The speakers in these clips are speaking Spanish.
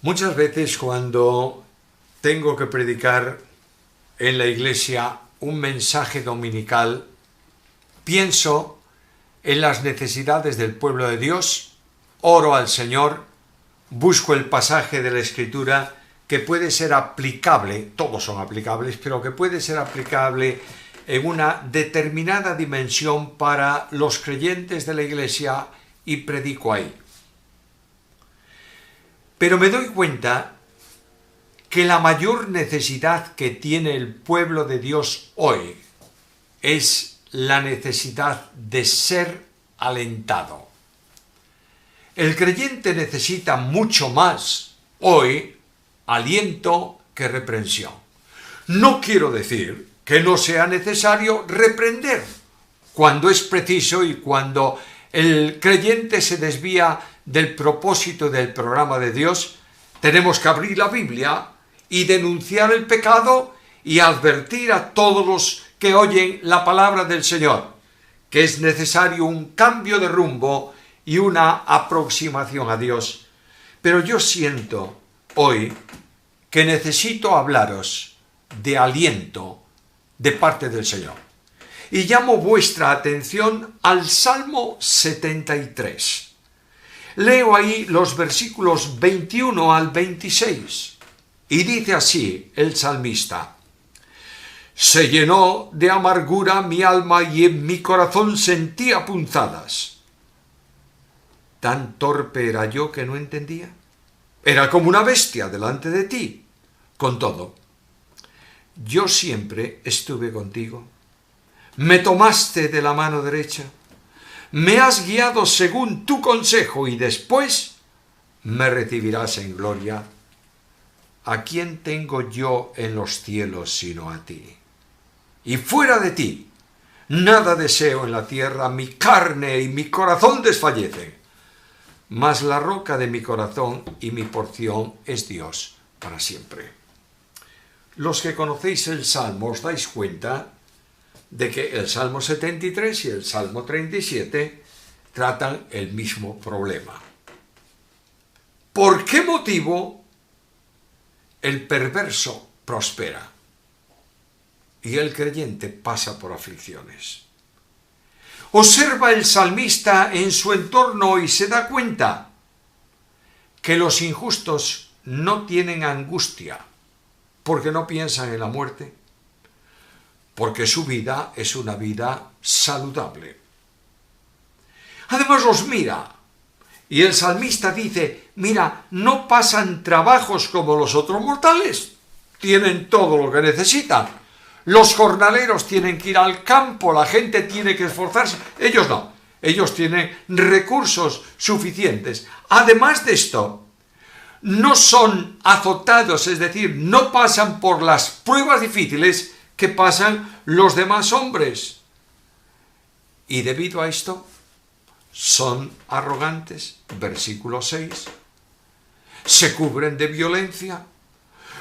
Muchas veces cuando tengo que predicar en la iglesia un mensaje dominical, pienso en las necesidades del pueblo de Dios, oro al Señor, busco el pasaje de la Escritura que puede ser aplicable, todos son aplicables, pero que puede ser aplicable en una determinada dimensión para los creyentes de la iglesia y predico ahí. Pero me doy cuenta que la mayor necesidad que tiene el pueblo de Dios hoy es la necesidad de ser alentado. El creyente necesita mucho más hoy aliento que reprensión. No quiero decir que no sea necesario reprender cuando es preciso y cuando el creyente se desvía del propósito del programa de Dios. Tenemos que abrir la Biblia y denunciar el pecado y advertir a todos los que oyen la palabra del Señor que es necesario un cambio de rumbo y una aproximación a Dios. Pero yo siento hoy que necesito hablaros de aliento de parte del Señor. Y llamo vuestra atención al Salmo 73. Leo ahí los versículos 21 al 26. Y dice así el salmista: Se llenó de amargura mi alma y en mi corazón sentía punzadas. ¿Tan torpe era yo que no entendía? Era como una bestia delante de ti. Con todo, yo siempre estuve contigo. Me tomaste de la mano derecha. Me has guiado según tu consejo y después me recibirás en gloria. ¿A quién tengo yo en los cielos sino a ti? Y fuera de ti, nada deseo en la tierra, mi carne y mi corazón desfallecen. Mas la roca de mi corazón y mi porción es Dios para siempre. Los que conocéis el Salmo os dais cuenta de que el Salmo 73 y el Salmo 37 tratan el mismo problema. ¿Por qué motivo el perverso prospera y el creyente pasa por aflicciones? Observa el salmista en su entorno y se da cuenta que los injustos no tienen angustia porque no piensan en la muerte, porque su vida es una vida saludable. Además los mira, y el salmista dice: mira, no pasan trabajos como los otros mortales, tienen todo lo que necesitan. Los jornaleros tienen que ir al campo, la gente tiene que esforzarse, ellos no, ellos tienen recursos suficientes. Además de esto, no son azotados, es decir, no pasan por las pruebas difíciles que pasan los demás hombres. Y debido a esto, son arrogantes, versículo 6, se cubren de violencia.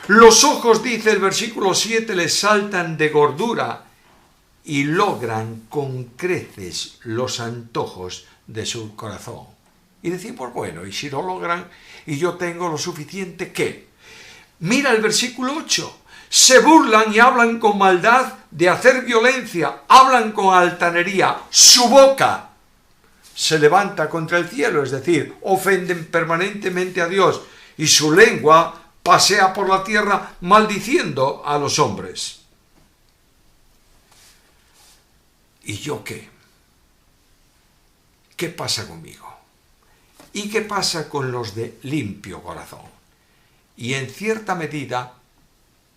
Los ojos, dice el versículo 7, les saltan de gordura y logran con creces los antojos de su corazón. Y decimos, bueno, y si lo logran y yo tengo lo suficiente, ¿qué? Mira el versículo 8. Se burlan y hablan con maldad de hacer violencia, hablan con altanería. Su boca se levanta contra el cielo, es decir, ofenden permanentemente a Dios, y su lengua pasea por la tierra maldiciendo a los hombres. ¿Y yo qué? ¿Qué pasa conmigo? ¿Y qué pasa con los de limpio corazón? Y en cierta medida,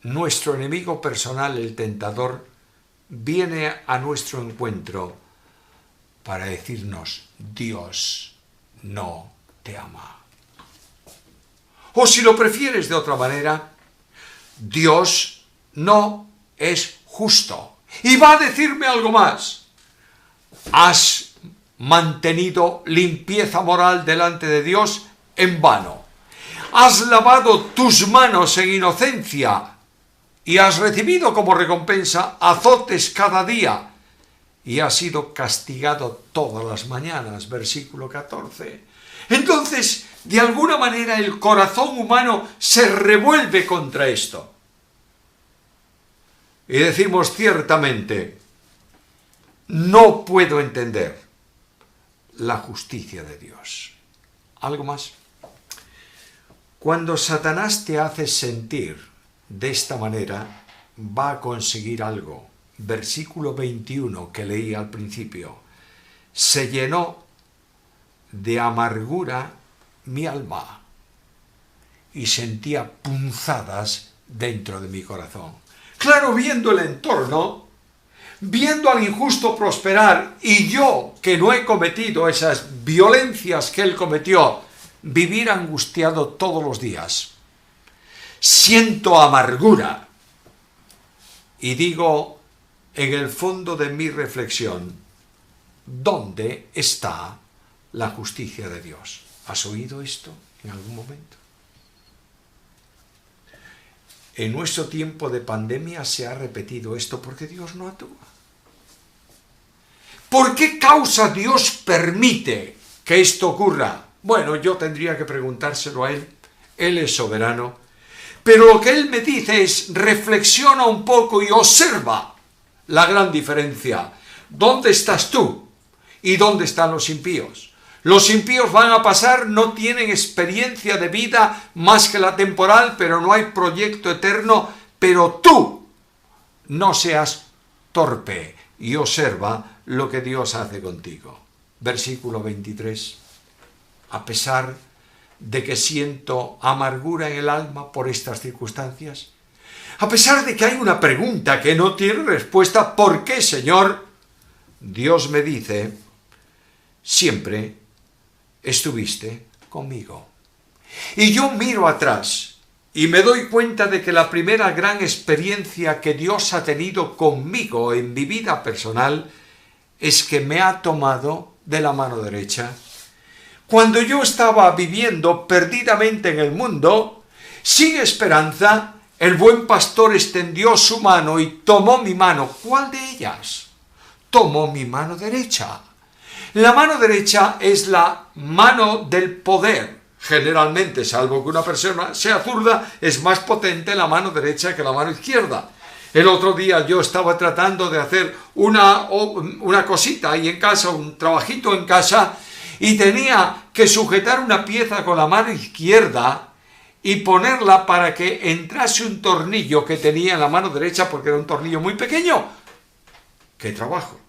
nuestro enemigo personal, el tentador, viene a nuestro encuentro para decirnos: Dios no te ama. O si lo prefieres de otra manera, Dios no es justo. Y va a decirme algo más: has mantenido limpieza moral delante de Dios en vano. Has lavado tus manos en inocencia y has recibido como recompensa azotes cada día y has sido castigado todas las mañanas. Versículo 14. Entonces, de alguna manera, el corazón humano se revuelve contra esto. Y decimos ciertamente, no puedo entender la justicia de Dios. ¿Algo más? Cuando Satanás te hace sentir de esta manera, va a conseguir algo. Versículo 21 que leí al principio. Se llenó de amargura mi alma y sentía punzadas dentro de mi corazón. Claro, viendo el entorno, viendo al injusto prosperar y yo, que no he cometido esas violencias que él cometió, vivir angustiado todos los días. Siento amargura y digo en el fondo de mi reflexión, ¿dónde está la justicia de Dios? ¿Has oído esto en algún momento? En nuestro tiempo de pandemia se ha repetido esto porque Dios no actúa. ¿Por qué causa Dios permite que esto ocurra? Bueno, yo tendría que preguntárselo a Él. Él es soberano. Pero lo que Él me dice es, reflexiona un poco y observa la gran diferencia. ¿Dónde estás tú? ¿Y dónde están los impíos? Los impíos van a pasar, no tienen experiencia de vida más que la temporal, pero no hay proyecto eterno. Pero tú no seas torpe y observa lo que Dios hace contigo. Versículo 23. A pesar de que siento amargura en el alma por estas circunstancias, a pesar de que hay una pregunta que no tiene respuesta, ¿por qué, Señor? Dios me dice, siempre estuviste conmigo. Y yo miro atrás y me doy cuenta de que la primera gran experiencia que Dios ha tenido conmigo en mi vida personal es que me ha tomado de la mano derecha. Cuando yo estaba viviendo perdidamente en el mundo, sin esperanza, el buen pastor extendió su mano y tomó mi mano. ¿Cuál de ellas? Tomó mi mano derecha. La mano derecha es la mano del poder. Generalmente, salvo que una persona sea zurda, es más potente la mano derecha que la mano izquierda. El otro día yo estaba tratando de hacer una cosita ahí en casa, un trabajito en casa, y tenía que sujetar una pieza con la mano izquierda y ponerla para que entrase un tornillo que tenía en la mano derecha, porque era un tornillo muy pequeño. ¡Qué trabajo!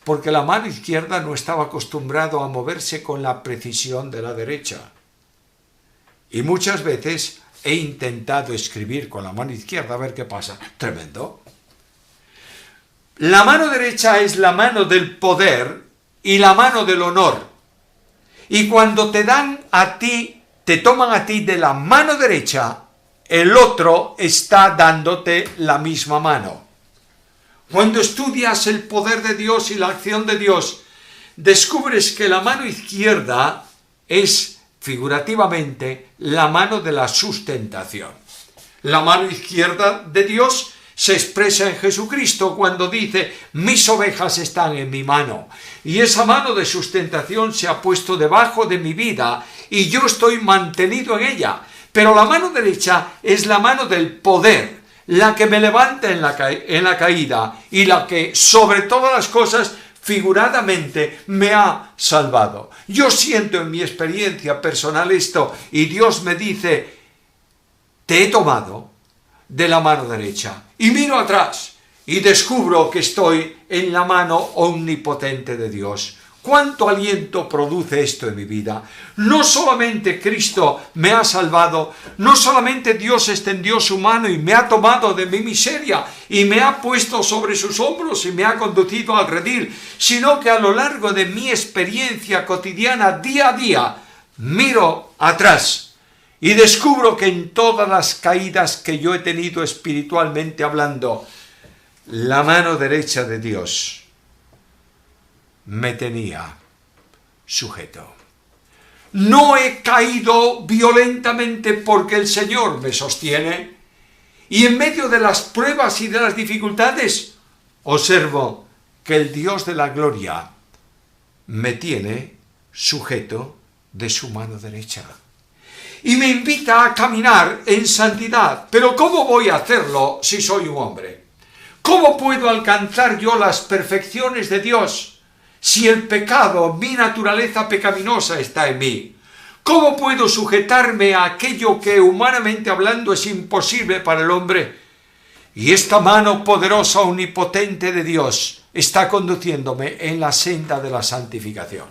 Porque la mano izquierda no estaba acostumbrado a moverse con la precisión de la derecha. Y muchas veces he intentado escribir con la mano izquierda a ver qué pasa. Tremendo. La mano derecha es la mano del poder y la mano del honor. Y cuando te dan a ti, te toman a ti de la mano derecha, el otro está dándote la misma mano. Cuando estudias el poder de Dios y la acción de Dios, descubres que la mano izquierda es, figurativamente, la mano de la sustentación. La mano izquierda de Dios se expresa en Jesucristo cuando dice, mis ovejas están en mi mano. Y esa mano de sustentación se ha puesto debajo de mi vida y yo estoy mantenido en ella. Pero la mano derecha es la mano del poder, la que me levanta en la caída y la que, sobre todas las cosas, figuradamente me ha salvado. Yo siento en mi experiencia personal esto y Dios me dice, te he tomado de la mano derecha y miro atrás y descubro que estoy en la mano omnipotente de Dios. ¿Cuánto aliento produce esto en mi vida? No solamente Cristo me ha salvado, no solamente Dios extendió su mano y me ha tomado de mi miseria y me ha puesto sobre sus hombros y me ha conducido al redil, sino que a lo largo de mi experiencia cotidiana, día a día, miro atrás y descubro que en todas las caídas que yo he tenido espiritualmente hablando, la mano derecha de Dios me tenía sujeto. No he caído violentamente porque el Señor me sostiene y en medio de las pruebas y de las dificultades observo que el Dios de la gloria me tiene sujeto de su mano derecha. Y me invita a caminar en santidad. Pero ¿cómo voy a hacerlo si soy un hombre? ¿Cómo puedo alcanzar yo las perfecciones de Dios si el pecado, mi naturaleza pecaminosa, está en mí? ¿Cómo puedo sujetarme a aquello que humanamente hablando es imposible para el hombre? Y esta mano poderosa, omnipotente de Dios está conduciéndome en la senda de la santificación.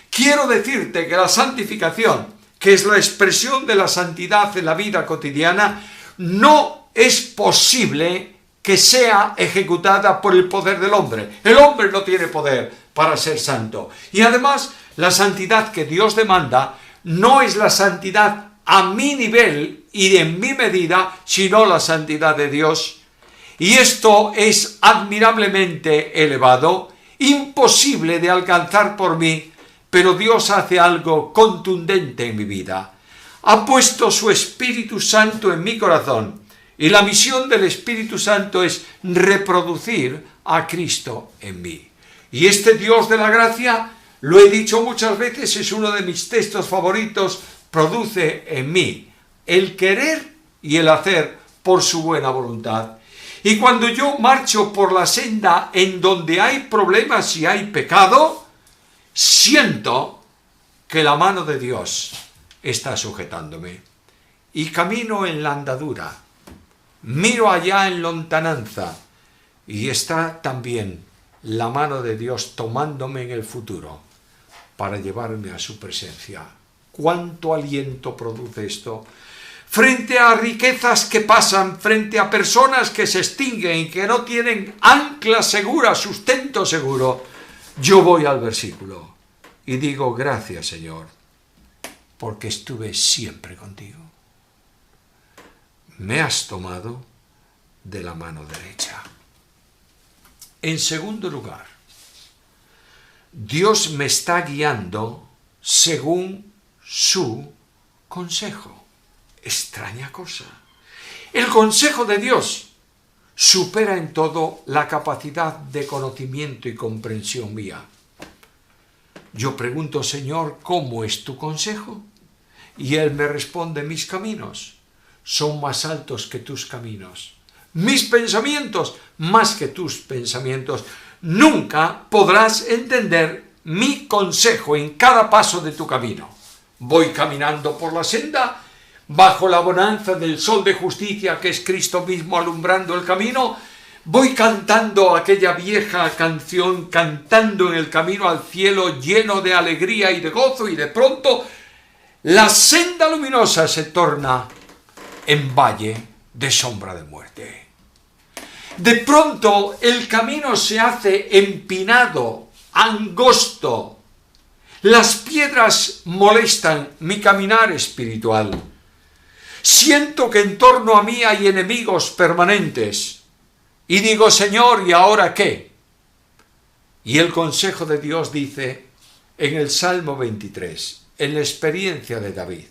Quiero decirte que la santificación, que es la expresión de la santidad en la vida cotidiana, no es posible que sea ejecutada por el poder del hombre. El hombre no tiene poder para ser santo. Y además, la santidad que Dios demanda no es la santidad a mi nivel y en mi medida, sino la santidad de Dios. Y esto es admirablemente elevado, imposible de alcanzar por mí, pero Dios hace algo contundente en mi vida. Ha puesto su Espíritu Santo en mi corazón, y la misión del Espíritu Santo es reproducir a Cristo en mí. Y este Dios de la gracia, lo he dicho muchas veces, es uno de mis textos favoritos, produce en mí el querer y el hacer por su buena voluntad. Y cuando yo marcho por la senda en donde hay problemas y hay pecado, siento que la mano de Dios está sujetándome. Y camino en la andadura, miro allá en lontananza, y está también la mano de Dios tomándome en el futuro para llevarme a su presencia. ¿Cuánto aliento produce esto? Frente a riquezas que pasan, frente a personas que se extinguen y que no tienen ancla segura, sustento seguro, yo voy al versículo y digo: gracias, Señor, porque estuve siempre contigo. Me has tomado de la mano derecha. En segundo lugar, Dios me está guiando según su consejo. Extraña cosa. El consejo de Dios supera en todo la capacidad de conocimiento y comprensión mía. Yo pregunto: Señor, ¿cómo es tu consejo? Y Él me responde: mis caminos son más altos que tus caminos. Mis pensamientos más que tus pensamientos. Nunca podrás entender mi consejo en cada paso de tu camino. Voy caminando por la senda, bajo la bonanza del sol de justicia que es Cristo mismo alumbrando el camino. Voy cantando aquella vieja canción, cantando en el camino al cielo lleno de alegría y de gozo, y de pronto la senda luminosa se torna en valle de sombra de muerte. De pronto el camino se hace empinado, angosto. Las piedras molestan mi caminar espiritual. Siento que en torno a mí hay enemigos permanentes. Y digo: Señor, ¿y ahora qué? Y el consejo de Dios dice en el Salmo 23, en la experiencia de David: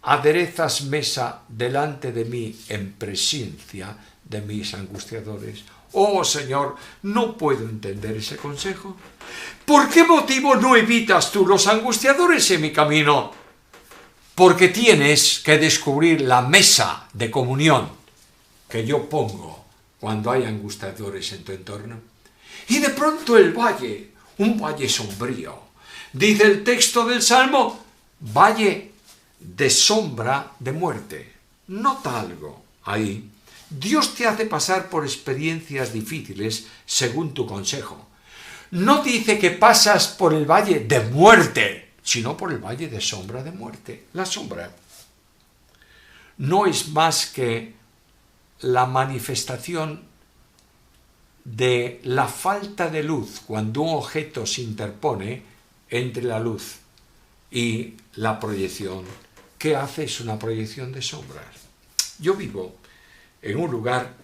aderezas mesa delante de mí en presencia de mis angustiadores. Oh Señor, no puedo entender ese consejo. ¿Por qué motivo no evitas tú los angustiadores en mi camino? Porque tienes que descubrir la mesa de comunión que yo pongo cuando hay angustiadores en tu entorno. Y de pronto el valle, un valle sombrío. Dice el texto del Salmo: valle de sombra de muerte. Nota algo ahí. Dios te hace pasar por experiencias difíciles según tu consejo. No dice que pasas por el valle de muerte, sino por el valle de sombra de muerte. La sombra no es más que la manifestación de la falta de luz cuando un objeto se interpone entre la luz y la proyección. ¿Qué hace? Es una proyección de sombras. Yo vivo en un lugar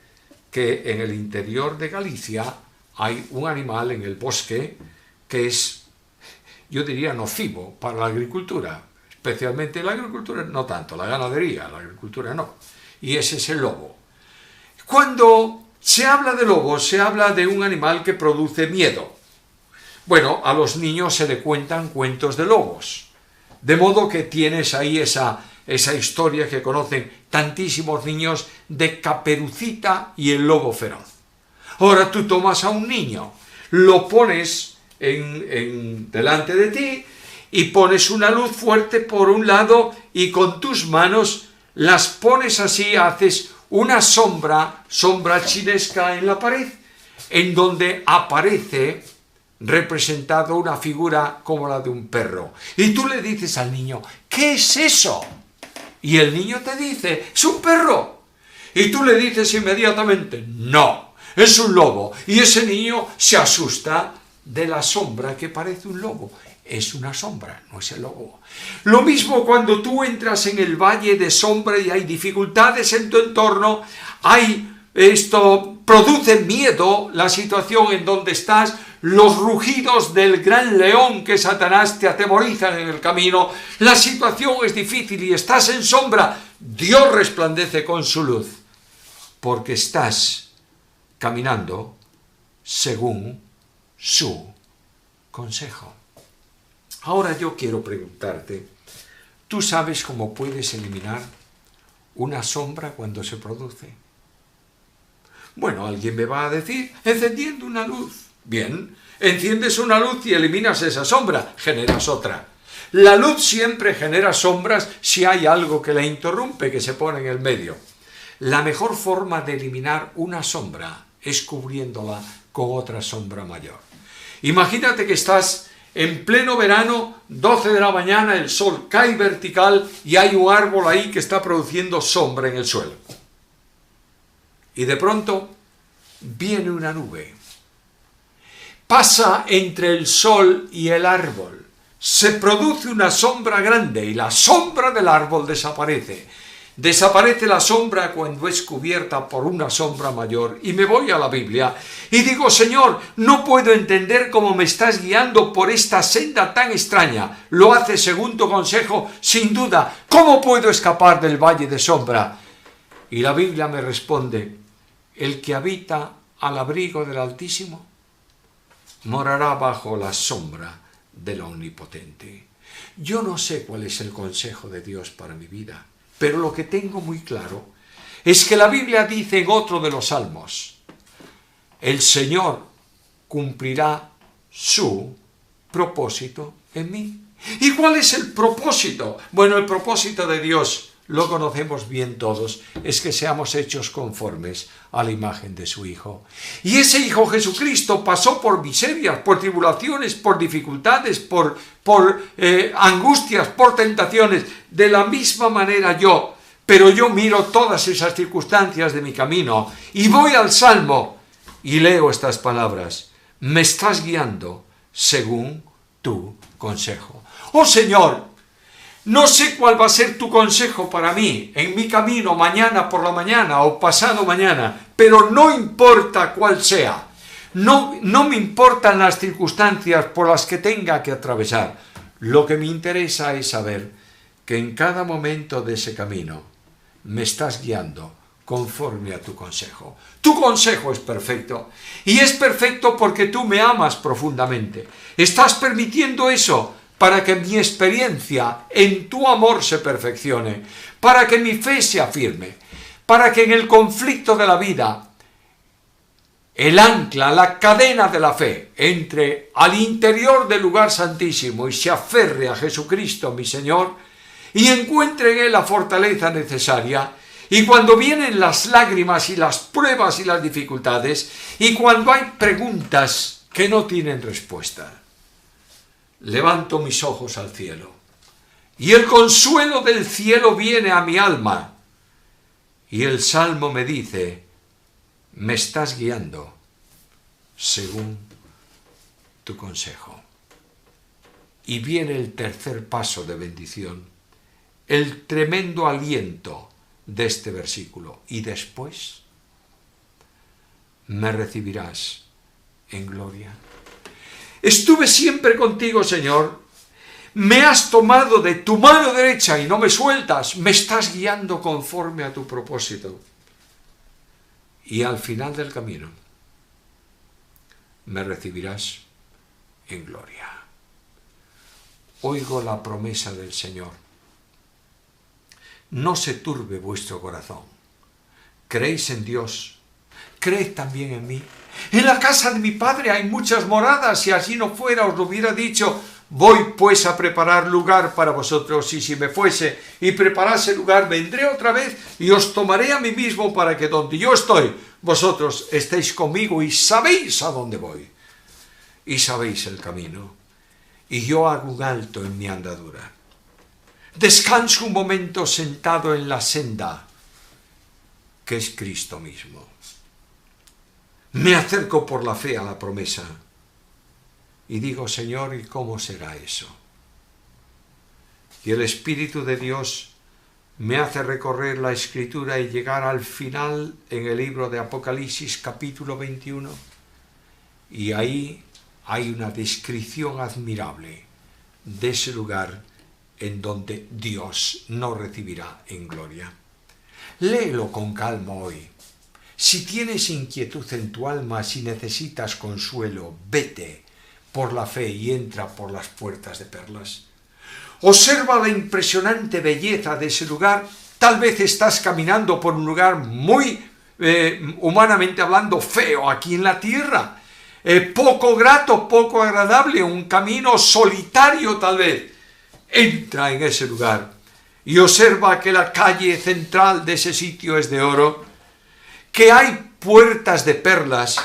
que en el interior de Galicia hay un animal en el bosque que es, yo diría, nocivo para la agricultura, especialmente la agricultura, no tanto, la ganadería, la agricultura no, y ese es el lobo. Cuando se habla de lobo, se habla de un animal que produce miedo. Bueno, a los niños se le cuentan cuentos de lobos, De modo que tienes ahí esa historia que conocen tantísimos niños de Caperucita y el lobo feroz. Ahora tú tomas a un niño, lo pones delante de ti y pones una luz fuerte por un lado y con tus manos las pones así, haces una sombra chinesca en la pared, en donde aparece representado una figura como la de un perro. Y tú le dices al niño, ¿qué es eso? Y el niño te dice, es un perro. Y tú le dices inmediatamente, no, es un lobo. Y ese niño se asusta de la sombra que parece un lobo. Es una sombra, no es el lobo. Lo mismo cuando tú entras en el valle de sombra y hay dificultades en tu entorno, produce miedo la situación en donde estás, los rugidos del gran león que Satanás te atemorizan en el camino, la situación es difícil y estás en sombra, Dios resplandece con su luz, porque estás caminando según su consejo. Ahora yo quiero preguntarte, ¿tú sabes cómo puedes eliminar una sombra cuando se produce? Bueno, alguien me va a decir, encendiendo una luz. Bien, enciendes una luz y eliminas esa sombra, generas otra. La luz siempre genera sombras si hay algo que la interrumpe, que se pone en el medio. La mejor forma de eliminar una sombra es cubriéndola con otra sombra mayor. Imagínate que estás en pleno verano, 12 de la mañana, el sol cae vertical y hay un árbol ahí que está produciendo sombra en el suelo. Y de pronto viene una nube. Pasa entre el sol y el árbol. Se produce una sombra grande y la sombra del árbol desaparece. Desaparece la sombra cuando es cubierta por una sombra mayor. Y me voy a la Biblia y digo, Señor, no puedo entender cómo me estás guiando por esta senda tan extraña. Lo haces según tu consejo, sin duda. ¿Cómo puedo escapar del valle de sombra? Y la Biblia me responde, el que habita al abrigo del Altísimo morará bajo la sombra del Omnipotente. Yo no sé cuál es el consejo de Dios para mi vida, pero lo que tengo muy claro es que la Biblia dice en otro de los salmos, el Señor cumplirá su propósito en mí. ¿Y cuál es el propósito? Bueno, el propósito de Dios, lo conocemos bien todos, es que seamos hechos conformes a la imagen de su Hijo. Y ese Hijo Jesucristo pasó por miserias, por tribulaciones, por dificultades, por angustias, por tentaciones. De la misma manera pero yo miro todas esas circunstancias de mi camino y voy al Salmo y leo estas palabras. Me estás guiando según tu consejo. Oh Señor, no sé cuál va a ser tu consejo para mí, en mi camino, mañana por la mañana o pasado mañana, pero no importa cuál sea. No me importan las circunstancias por las que tenga que atravesar. Lo que me interesa es saber que en cada momento de ese camino me estás guiando conforme a tu consejo. Tu consejo es perfecto, y es perfecto porque tú me amas profundamente. Estás permitiendo eso para que mi experiencia en tu amor se perfeccione, para que mi fe se afirme, para que en el conflicto de la vida el ancla, la cadena de la fe, entre al interior del lugar santísimo y se aferre a Jesucristo, mi Señor, y encuentre en él la fortaleza necesaria. Y cuando vienen las lágrimas y las pruebas y las dificultades, y cuando hay preguntas que no tienen respuesta, levanto mis ojos al cielo, y el consuelo del cielo viene a mi alma, y el Salmo me dice, me estás guiando según tu consejo. Y viene el tercer paso de bendición, el tremendo aliento de este versículo. Y después me recibirás en gloria. Estuve siempre contigo, Señor. Me has tomado de tu mano derecha y no me sueltas. Me estás guiando conforme a tu propósito. Y al final del camino me recibirás en gloria. oigo la promesa del Señor. No se turbe vuestro corazón. Creéis en Dios, creed también en mí. En la casa de mi Padre hay muchas moradas, si así no fuera os lo hubiera dicho. Voy pues a preparar lugar para vosotros, y si me fuese y preparase lugar, vendré otra vez y os tomaré a mí mismo, para que donde yo estoy, vosotros estéis conmigo y sabéis a dónde voy. Y sabéis el camino. Y yo hago un alto en mi andadura. Descanso un momento sentado en la senda, que es Cristo mismo. Me acerco por la fe a la promesa. Y digo, Señor, ¿y cómo será eso? Y el Espíritu de Dios me hace recorrer la Escritura y llegar al final en el libro de Apocalipsis, capítulo 21. Y ahí hay una descripción admirable de ese lugar en donde Dios nos recibirá en gloria. Léelo con calma hoy. Si tienes inquietud en tu alma, si necesitas consuelo, vete por la fe y entra por las puertas de perlas. Observa la impresionante belleza de ese lugar. Tal vez estás caminando por un lugar muy, humanamente hablando, feo aquí en la tierra. Poco grato, poco agradable, un camino solitario tal vez. Entra en ese lugar y observa que la calle central de ese sitio es de oro, que hay puertas de perlas,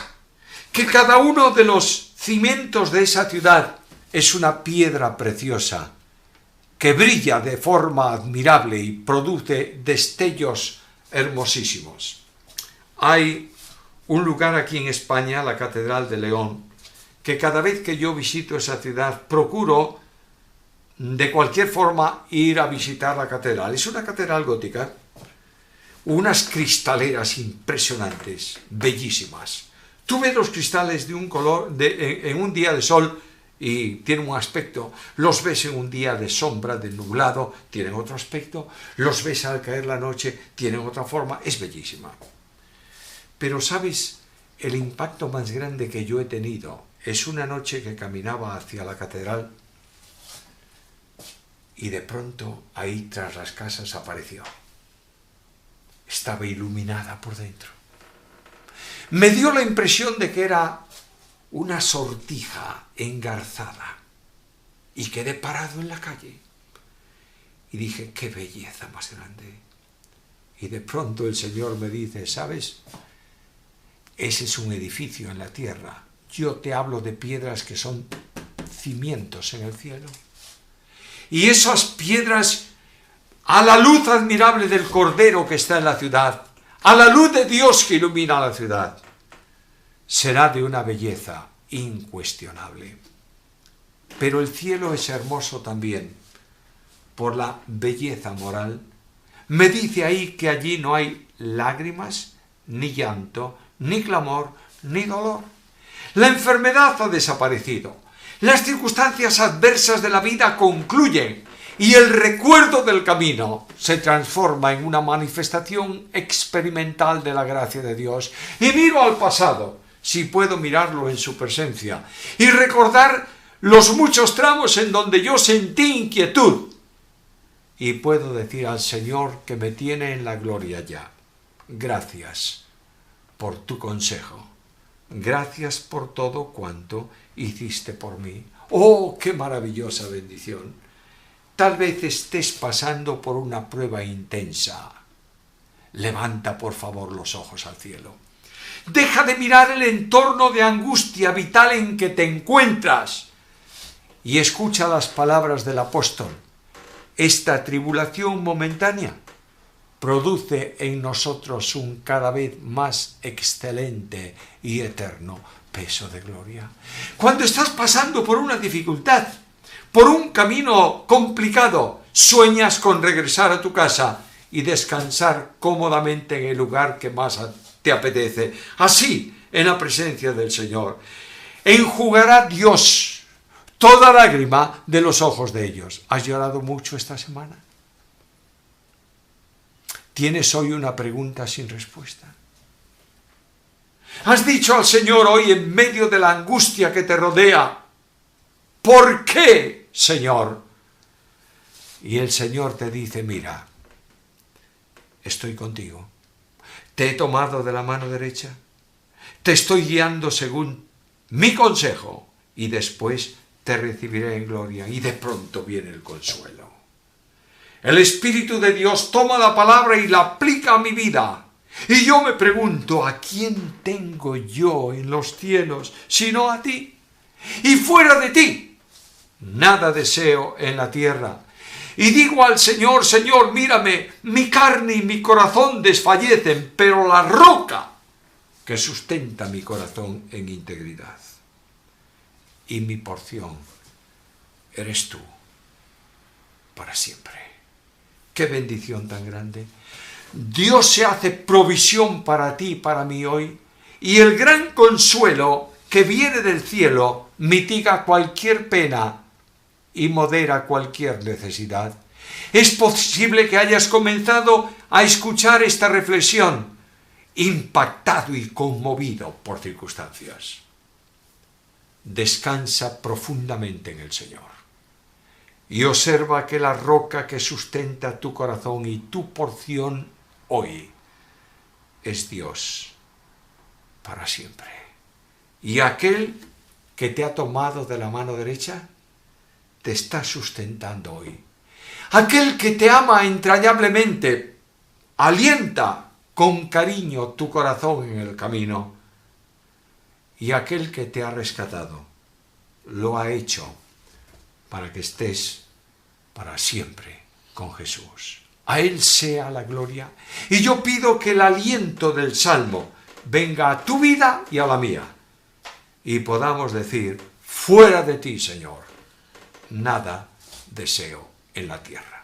que cada uno de los cimientos de esa ciudad es una piedra preciosa, que brilla de forma admirable y produce destellos hermosísimos. Hay un lugar aquí en España, la Catedral de León, que cada vez que yo visito esa ciudad procuro de cualquier forma ir a visitar la catedral. Es una catedral gótica, unas cristaleras impresionantes, bellísimas. Tú ves los cristales de un color en un día de sol y tienen un aspecto, los ves en un día de sombra, de nublado, tienen otro aspecto, los ves al caer la noche, tienen otra forma, es bellísima. Pero ¿sabes? El impacto más grande que yo he tenido es una noche que caminaba hacia la catedral y de pronto ahí tras las casas apareció. Estaba iluminada por dentro. Me dio la impresión de que era una sortija engarzada y quedé parado en la calle y dije, qué belleza más grande. Y de pronto el Señor me dice, ¿sabes? Ese es un edificio en la tierra. Yo te hablo de piedras que son cimientos en el cielo. Y esas piedras, a la luz admirable del Cordero que está en la ciudad, a la luz de Dios que ilumina la ciudad, será de una belleza incuestionable. Pero el cielo es hermoso también por la belleza moral. Me dice ahí que allí no hay lágrimas, ni llanto, ni clamor, ni dolor. La enfermedad ha desaparecido. Las circunstancias adversas de la vida concluyen y el recuerdo del camino se transforma en una manifestación experimental de la gracia de Dios. Y miro al pasado, si puedo mirarlo en su presencia, y recordar los muchos tramos en donde yo sentí inquietud. Y puedo decir al Señor que me tiene en la gloria ya. Gracias por tu consejo. Gracias por todo cuanto hiciste por mí. ¡Oh, qué maravillosa bendición! Tal vez estés pasando por una prueba intensa. Levanta, por favor, los ojos al cielo. Deja de mirar el entorno de angustia vital en que te encuentras y escucha las palabras del apóstol. Esta tribulación momentánea produce en nosotros un cada vez más excelente y eterno peso de gloria. Cuando estás pasando por una dificultad, por un camino complicado, sueñas con regresar a tu casa y descansar cómodamente en el lugar que más te apetece. Así, en la presencia del Señor, enjugará Dios toda lágrima de los ojos de ellos. ¿Has llorado mucho esta semana? ¿Tienes hoy una pregunta sin respuesta? ¿Has dicho al Señor hoy en medio de la angustia que te rodea, ¿por qué, Señor? Y el Señor te dice, mira, estoy contigo. Te he tomado de la mano derecha. Te estoy guiando según mi consejo. Y después te recibiré en gloria. Y de pronto viene el consuelo. El Espíritu de Dios toma la palabra y la aplica a mi vida. Y yo me pregunto, ¿a quién tengo yo en los cielos sino a ti? Y fuera de ti, nada deseo en la tierra. Y digo al Señor, Señor, mírame, mi carne y mi corazón desfallecen, pero la roca que sustenta mi corazón en integridad y mi porción eres tú para siempre. ¡Qué bendición tan grande! Dios se hace provisión para ti y para mí hoy, y el gran consuelo que viene del cielo mitiga cualquier pena y modera cualquier necesidad. Es posible que hayas comenzado a escuchar esta reflexión, impactado y conmovido por circunstancias. Descansa profundamente en el Señor y observa que la roca que sustenta tu corazón y tu porción hoy es Dios para siempre. Y aquel que te ha tomado de la mano derecha te está sustentando hoy. Aquel que te ama entrañablemente alienta con cariño tu corazón en el camino. Y aquel que te ha rescatado lo ha hecho para que estés para siempre con Jesús. A Él sea la gloria. Y yo pido que el aliento del Salmo venga a tu vida y a la mía. Y podamos decir, fuera de ti, Señor, nada deseo en la tierra.